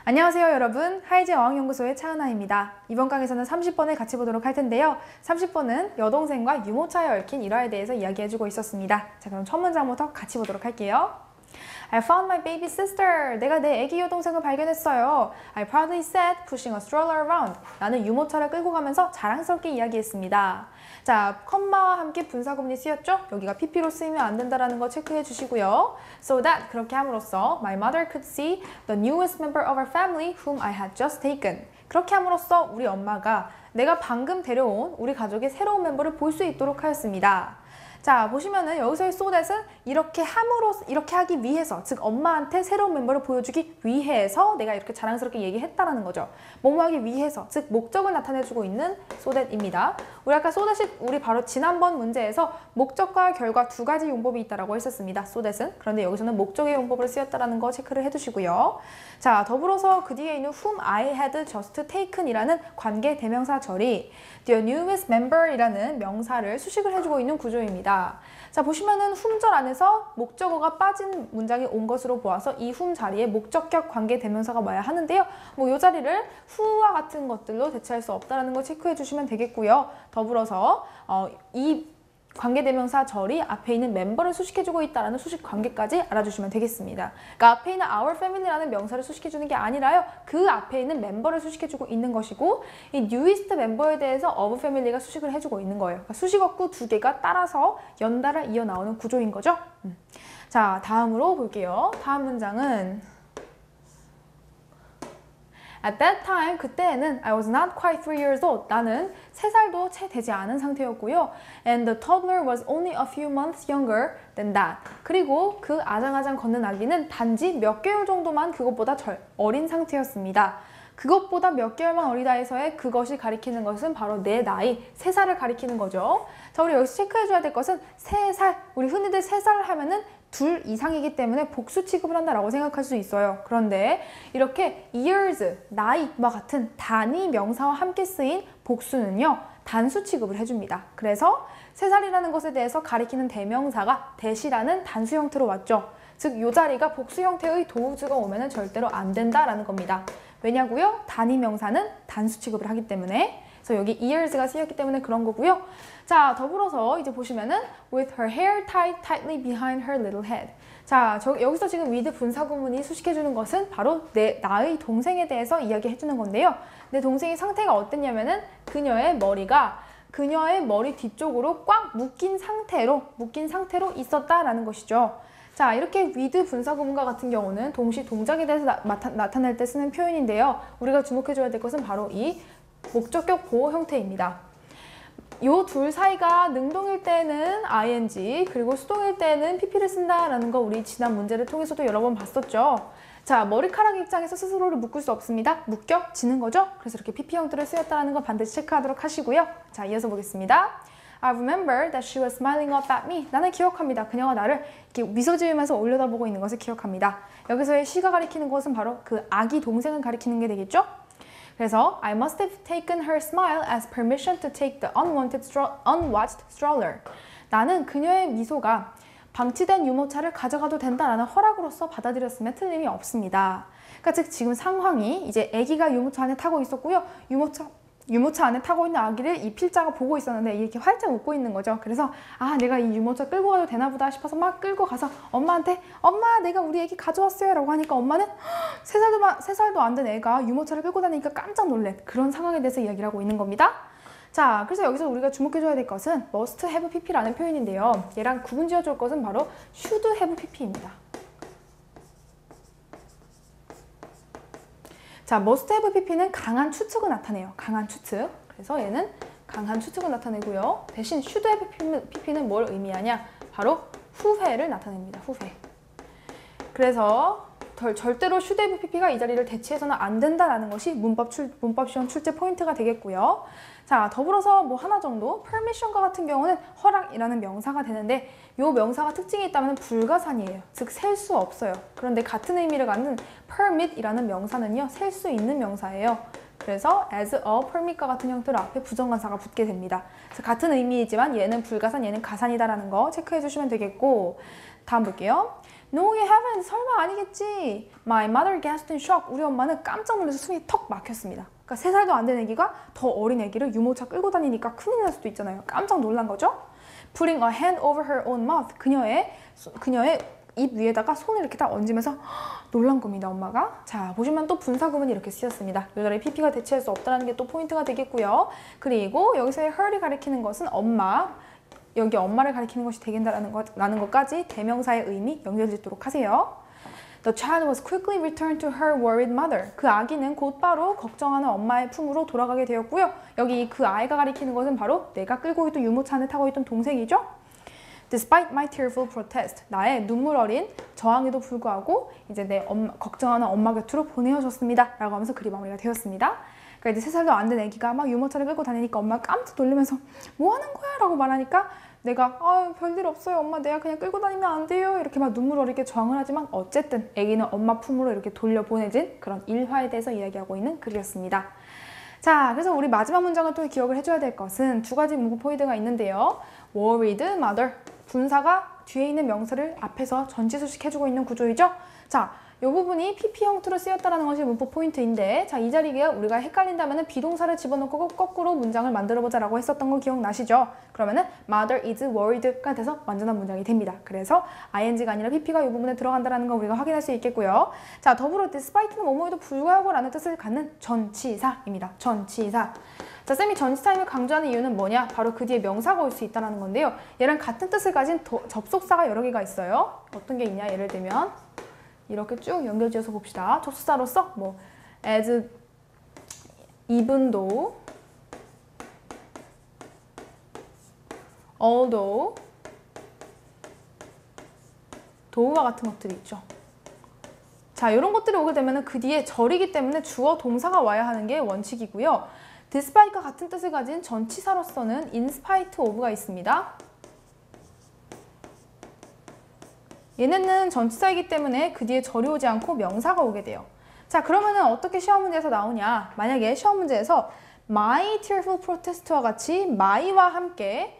안녕하세요 여러분, 하이즈 어학연구소의 차은아입니다. 이번 강에서는 30번을 같이 보도록 할 텐데요. 30번은 여동생과 유모차에 얽힌 일화에 대해서 이야기해주고 있었습니다. 자, 그럼 첫 문장부터 같이 보도록 할게요. I found my baby sister. 내가 내 아기 여동생을 발견했어요. I proudly said, pushing a stroller around. 나는 유모차를 끌고 가면서 자랑스럽게 이야기했습니다. 자, 컴마와 함께 분사구문이 쓰였죠? 여기가 PP로 쓰이면 안 된다는 거 체크해 주시고요. So that, 그렇게 함으로써 my mother could see the newest member of our family whom I had just taken. 그렇게 함으로써 우리 엄마가 내가 방금 데려온 우리 가족의 새로운 멤버를 볼 수 있도록 하였습니다. 자, 보시면은 여기서의 so that은 이렇게 하기 위해서, 즉 엄마한테 새로운 멤버를 보여주기 위해서 내가 이렇게 자랑스럽게 얘기했다라는 거죠. 뭐뭐하기 위해서, 즉 목적을 나타내주고 있는 so that입니다. 우리 아까 so that이 우리 바로 지난번 문제에서 목적과 결과 두 가지 용법이 있다라고 했었습니다. so that은. 그런데 여기서는 목적의 용법으로 쓰였다라는 거 체크를 해두시고요. 자, 더불어서 그 뒤에 있는 whom I had just taken 이라는 관계 대명사 절이 the newest member 이라는 명사를 수식을 해주고 있는 구조입니다. 자, 보시면은 whom절 안에서 목적어가 빠진 문장이 온 것으로 보아서 이 whom 자리에 목적격 관계 대명사가 와야 하는데요. 뭐 이 자리를 who와 같은 것들로 대체할 수 없다는 거 체크해 주시면 되겠고요. 더불어서 이 관계대명사 절이 앞에 있는 멤버를 수식해주고 있다는 수식 관계까지 알아주시면 되겠습니다. 그러니까 앞에 있는 our family라는 명사를 수식해주는 게 아니라요. 그 앞에 있는 멤버를 수식해주고 있는 것이고 이 newest 멤버에 대해서 of family가 수식을 해주고 있는 거예요. 그러니까 수식어구 두 개가 따라서 연달아 이어 나오는 구조인 거죠. 자, 다음으로 볼게요. 다음 문장은 At that time, 그때에는 I was not quite 3 years old. 나는 3살도 채 되지 않은 상태였고요. And the toddler was only a few months younger than that. 그리고 그 아장아장 걷는 아기는 단지 몇 개월 정도만 그것보다 어린 상태였습니다. 그것보다 몇 개월만 어리다에서의 그것이 가리키는 것은 바로 내 나이, 3살을 가리키는 거죠. 자, 우리 여기서 체크해줘야 될 것은 3살, 우리 흔히들 3살 하면은 둘 이상이기 때문에 복수 취급을 한다라고 생각할 수 있어요. 그런데 이렇게 years, 나이와 같은 단위 명사와 함께 쓰인 복수는요, 단수 취급을 해줍니다. 그래서 3살이라는 것에 대해서 가리키는 대명사가 that이라는 단수 형태로 왔죠. 즉, 이 자리가 복수 형태의 도우즈가 오면은 절대로 안 된다라는 겁니다. 왜냐고요? 단위 명사는 단수 취급을 하기 때문에. 그래서 여기 years가 쓰였기 때문에 그런 거고요. 자, 더불어서 이제 보시면은 with her hair tied tightly behind her little head. 자, 여기서 지금 with 분사구문이 수식해주는 것은 바로 나의 동생에 대해서 이야기해주는 건데요. 내 동생의 상태가 어땠냐면은 그녀의 머리가 그녀의 머리 뒤쪽으로 꽉 묶인 상태로 있었다라는 것이죠. 자, 이렇게 with 분사구문과 같은 경우는 동시 동작에 대해서 나타낼 때 쓰는 표현인데요. 우리가 주목해줘야 될 것은 바로 이 목적격 보호 형태입니다. 요 둘 사이가 능동일 때는 ing, 그리고 수동일 때는 pp를 쓴다라는 거 우리 지난 문제를 통해서도 여러 번 봤었죠. 자, 머리카락 입장에서 스스로를 묶을 수 없습니다. 묶여지는 거죠. 그래서 이렇게 pp 형태를 쓰였다는 거 반드시 체크하도록 하시고요. 자, 이어서 보겠습니다. I remember that she was smiling up at me. 나는 기억합니다. 그녀가 나를 이렇게 미소 지으면서 올려다보고 있는 것을 기억합니다. 여기서의 she가 가리키는 것은 바로 그 아기 동생을 가리키는 게 되겠죠. 그래서 I must have taken her smile as permission to take the unwatched stroller. 나는 그녀의 미소가 방치된 유모차를 가져가도 된다라는 허락으로서 받아들였으면 틀림이 없습니다. 그러니까 즉 지금 상황이 이제 아기가 유모차 안에 타고 있었고요. 유모차 안에 타고 있는 아기를 이 필자가 보고 있었는데 이렇게 활짝 웃고 있는 거죠. 그래서 아, 내가 이 유모차 끌고 가도 되나 보다 싶어서 막 끌고 가서 엄마한테 엄마, 내가 우리 아기 가져왔어요 라고 하니까 엄마는 3살도 안 된 애가 유모차를 끌고 다니니까 깜짝 놀란 그런 상황에 대해서 이야기를 하고 있는 겁니다. 자, 그래서 여기서 우리가 주목해줘야 될 것은 must have pp라는 표현인데요. 얘랑 구분 지어줄 것은 바로 should have pp입니다. 자, must have pp는 강한 추측을 나타내요. 강한 추측. 그래서 얘는 강한 추측을 나타내고요. 대신 should have pp는 뭘 의미하냐? 바로 후회를 나타냅니다. 후회. 그래서 절대로 should have pp가 이 자리를 대체해서는 안 된다라는 것이 문법 시험 출제 포인트가 되겠고요. 자, 더불어서 뭐 하나 정도 permission과 같은 경우는 허락이라는 명사가 되는데 이 명사가 특징이 있다면 불가산이에요. 즉 셀 수 없어요. 그런데 같은 의미를 갖는 permit이라는 명사는요, 셀 수 있는 명사예요. 그래서 as a permit과 같은 형태로 앞에 부정관사가 붙게 됩니다. 그래서 같은 의미이지만 얘는 불가산, 얘는 가산이다라는 거 체크해 주시면 되겠고, 다음 볼게요. No, you haven't. 설마 아니겠지. My mother gasped in shock. 우리 엄마는 깜짝 놀라서 숨이 턱 막혔습니다. 그러니까 3살도 안 된 애기가 더 어린 애기를 유모차 끌고 다니니까 큰일 날 수도 있잖아요. 깜짝 놀란 거죠. Putting a hand over her own mouth. 그녀의 입 위에다가 손을 이렇게 딱 얹으면서 놀란 겁니다, 엄마가. 자, 보시면 또 분사구문이 이렇게 쓰였습니다. 요절에 PP가 대체할 수 없다는 게 또 포인트가 되겠고요. 그리고 여기서의 her이 가리키는 것은 엄마, 여기 엄마를 가리키는 것이 되겠다라는 것까지 대명사의 의미 연결짓도록 하세요. The child was quickly returned to her worried mother. 그 아기는 곧바로 걱정하는 엄마의 품으로 돌아가게 되었고요. 여기 그 아이가 가리키는 것은 바로 내가 끌고 있던 유모차 안에 타고 있던 동생이죠. Despite my tearful protest, 나의 눈물 어린 저항에도 불구하고 이제 내 걱정하는 엄마 곁으로 보내어줬습니다. 라고 하면서 글이 마무리가 되었습니다. 그러니까 이제 3살도 안 된 애기가 막 유모차를 끌고 다니니까 엄마가 깜짝 놀라면서 뭐 하는 거야? 라고 말하니까 내가 별일 없어요. 엄마 내가 그냥 끌고 다니면 안 돼요. 이렇게 막 눈물 어리게 저항을 하지만 어쨌든 애기는 엄마 품으로 이렇게 돌려보내진 그런 일화에 대해서 이야기하고 있는 글이었습니다. 자, 그래서 우리 마지막 문장을 또 기억을 해줘야 될 것은 2가지 문구 포인트가 있는데요. worried mother. 분사가 뒤에 있는 명사를 앞에서 전치수식해주고 있는 구조이죠. 자, 이 부분이 PP 형태로 쓰였다는 것이 문법 포인트인데, 자, 이 자리에 우리가 헷갈린다면 비동사를 집어넣고 거꾸로 문장을 만들어보자 라고 했었던 거 기억나시죠? 그러면은 mother is worried가 돼서 완전한 문장이 됩니다. 그래서 ing가 아니라 PP가 이 부분에 들어간다는 거 우리가 확인할 수 있겠고요. 자, 더불어 despite는 뭐뭐에도 불구하고 라는 뜻을 갖는 전치사입니다. 전치사. 자, 쌤이 전치사임을 강조하는 이유는 뭐냐? 바로 그 뒤에 명사가 올 수 있다는 건데요. 얘랑 같은 뜻을 가진 접속사가 여러 개가 있어요. 어떤 게 있냐? 예를 들면 이렇게 쭉 연결지어서 봅시다. 접속사로서 뭐 as, even though, although, though와 같은 것들이 있죠. 자, 이런 것들이 오게 되면 그 뒤에 절이기 때문에 주어 동사가 와야 하는 게 원칙이고요. despite과 같은 뜻을 가진 전치사로서는 in spite of가 있습니다. 얘네는 전치사이기 때문에 그 뒤에 절이 오지 않고 명사가 오게 돼요. 자, 그러면은 어떻게 시험 문제에서 나오냐? 만약에 시험 문제에서 my tearful protest와 같이 my와 함께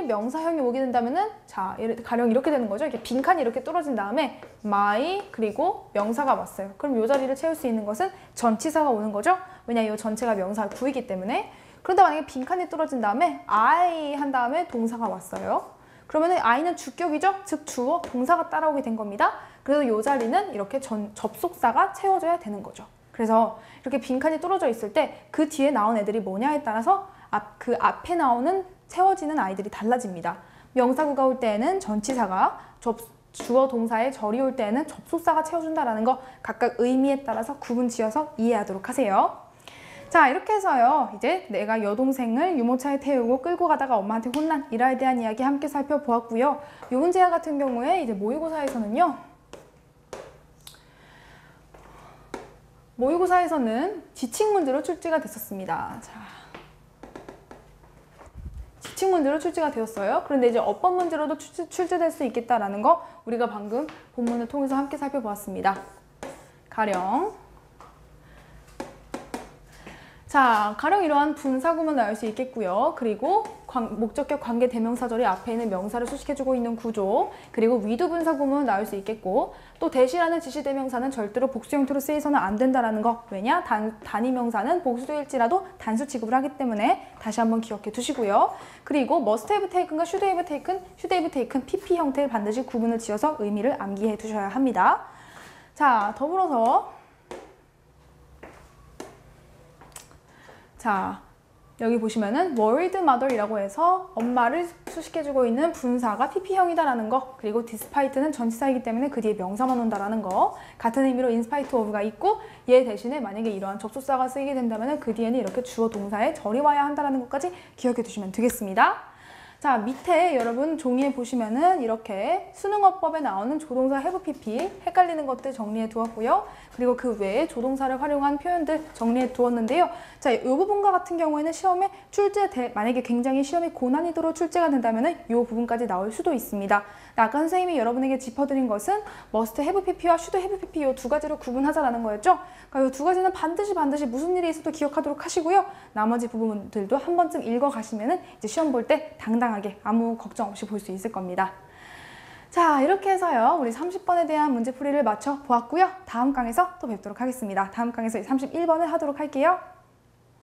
명사형이 오게 된다면은, 자, 가령 이렇게 되는 거죠. 이렇게 빈칸이 이렇게 뚫어진 다음에 my 그리고 명사가 왔어요. 그럼 이 자리를 채울 수 있는 것은 전치사가 오는 거죠. 왜냐, 이 전체가 명사 구이기 때문에. 그런데 만약에 빈칸이 뚫어진 다음에 I 한 다음에 동사가 왔어요. 그러면은 I는 주격이죠. 즉 주어 동사가 따라오게 된 겁니다. 그래서 이 자리는 이렇게 접속사가 채워져야 되는 거죠. 그래서 이렇게 빈칸이 뚫어져 있을 때 그 뒤에 나온 애들이 뭐냐에 따라서 그 앞에 나오는 채워지는 아이들이 달라집니다. 명사구가 올 때에는 전치사가, 주어 동사의 절이 올 때에는 접속사가 채워준다라는 거 각각 의미에 따라서 구분 지어서 이해하도록 하세요. 자, 이렇게 해서요. 이제 내가 여동생을 유모차에 태우고 끌고 가다가 엄마한테 혼난 일화에 대한 이야기 함께 살펴보았고요. 이 문제와 같은 경우에 이제 모의고사에서는 지칭 문제로 출제가 됐었습니다. 자, 지칭 문제로 출제가 되었어요. 그런데 이제 어법 문제로도 출제될 수 있겠다라는 거 우리가 방금 본문을 통해서 함께 살펴보았습니다. 가령 이러한 분사구문 나올 수 있겠고요. 그리고 목적격 관계 대명사절이 앞에 있는 명사를 수식해주고 있는 구조, 그리고 위드 분사구문 나올 수 있겠고, 또 대시라는 지시대명사는 절대로 복수 형태로 쓰여서는 안 된다라는 거. 왜냐? 단위명사는 복수일지라도 단수 취급을 하기 때문에 다시 한번 기억해 두시고요. 그리고 must have taken과 should have taken PP 형태를 반드시 구분을 지어서 의미를 암기해 두셔야 합니다. 자, 더불어서 자, 여기 보시면은 worried mother이라고 해서 엄마를 수식해주고 있는 분사가 PP형이다라는 거, 그리고 despite는 전치사이기 때문에 그 뒤에 명사만 온다라는 거, 같은 의미로 in spite of가 있고, 얘 대신에 만약에 이러한 접속사가 쓰이게 된다면 그 뒤에는 이렇게 주어 동사에 절이 와야 한다는 것까지 기억해 두시면 되겠습니다. 자, 밑에 여러분 종이에 보시면은 이렇게 수능어법에 나오는 조동사 have PP 헷갈리는 것들 정리해 두었고요. 그리고 그 외에 조동사를 활용한 표현들 정리해 두었는데요. 자, 이 부분과 같은 경우에는 시험에 만약에 굉장히 시험이 고난이도로 출제가 된다면은 이 부분까지 나올 수도 있습니다. 아까 선생님이 여러분에게 짚어드린 것은 must have PP와 should have PP 이 두 가지로 구분하자라는 거였죠. 그러니까 이 두 가지는 반드시 무슨 일이 있어도 기억하도록 하시고요. 나머지 부분들도 한 번쯤 읽어 가시면은 이제 시험 볼 때 당당하게 아무 걱정 없이 볼 수 있을 겁니다. 자, 이렇게 해서요. 우리 30번에 대한 문제풀이를 맞춰 보았고요. 다음 강에서 또 뵙도록 하겠습니다. 다음 강에서 31번을 하도록 할게요.